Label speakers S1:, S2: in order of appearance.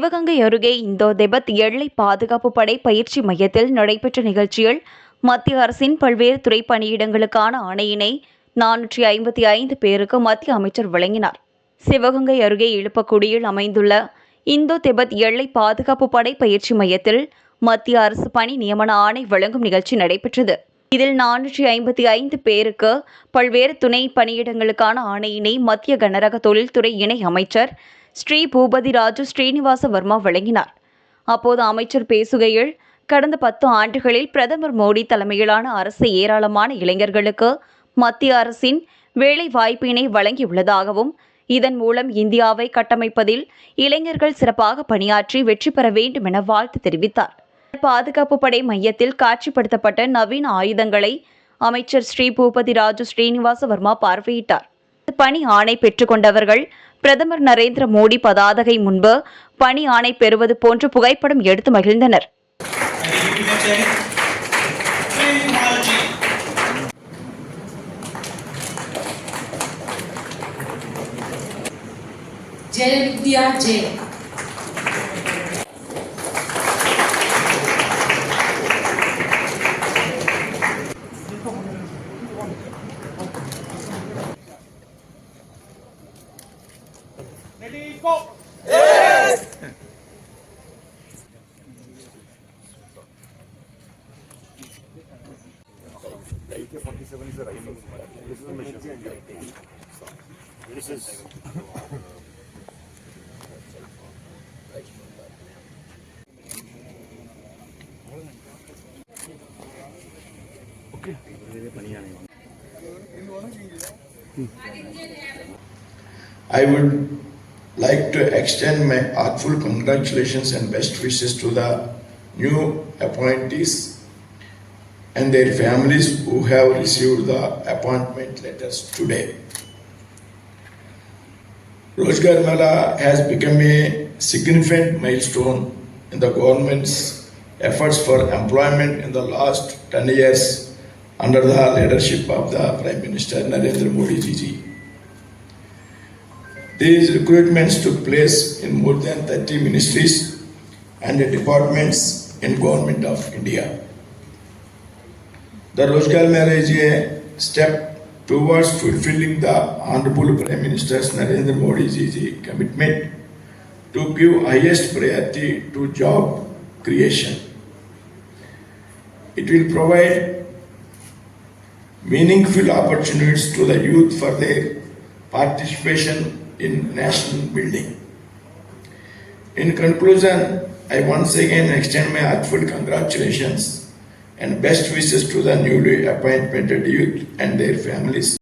S1: சிவகங்கை அருகே இந்தோ திபெத் எல்லை பாதுகாப்பு படை பயிற்சி மையத்தில் நடைபெற்ற நிகழ்ச்சியில் மத்திய அரசின் பல்வேறு துறை பணியிடங்களுக்கான ஆணையினை 455 பேருக்கு மத்திய அமைச்சர் வழங்கினார். சிவகங்கை அருகே இழுப்பக்குடியில் அமைந்துள்ள இந்தோ திபெத் எல்லை பாதுகாப்பு படை பயிற்சி மையத்தில் மத்திய அரசு பணி நியமன ஆணை வழங்கும் நிகழ்ச்சி நடைபெற்றது. இதில் 455 பேருக்கு பல்வேறு துணை பணியிடங்களுக்கான ஆணையினை மத்திய கனரக தொழில்துறை இணை அமைச்சர் ஸ்ரீ பூபதி ராஜு ஸ்ரீனிவாச வர்மா வழங்கினார். அப்போது அமைச்சர் பேசுகையில், கடந்த 10 ஆண்டுகளில் பிரதமர் மோடி தலைமையிலான அரசு ஏராளமான இளைஞர்களுக்கு மத்திய அரசின் வேலை வாய்ப்பினை வழங்கியுள்ளதாகவும், இதன் மூலம் இந்தியாவை கட்டமைப்பதில் இளைஞர்கள் சிறப்பாக பணியாற்றி வெற்றி பெற வேண்டும் என வாழ்த்து தெரிவித்தார். பாதுகாப்பு படை மையத்தில் காட்சிப்படுத்தப்பட்ட நவீன ஆயுதங்களை அமைச்சர் ஸ்ரீ பூபதி ராஜு ஸ்ரீனிவாச வர்மா பார்வையிட்டார். பணி ஆணை பெற்றுக்கொண்டவர்கள் பிரதமர் நரேந்திர மோடி பதாகை முன்பு பணி ஆணை பெறுவது போன்ற புகைப்படம் எடுத்து மகிழ்ந்தனர்.
S2: Ready, go!
S3: Yes! AK-47 is a rifle. This is a machine gun. This is. Okay.
S4: I would like to extend my heartful congratulations and best wishes to the new appointees and their families who have received the appointment letters today. Rozgar Mela has become a significant milestone in the government's efforts for employment in the last 10 years under the leadership of the Prime Minister Narendra Modi ji. These recruitments took place in more than 30 ministries and departments in Government of India. The Rozgar Mela is a step towards fulfilling the Honorable Prime Minister Narendra Modi ji's commitment to give highest priority to job creation. It will provide meaningful opportunities to the youth for their participation in national building. In conclusion, I once again extend my heartfelt congratulations and best wishes to the newly appointed youth and their families.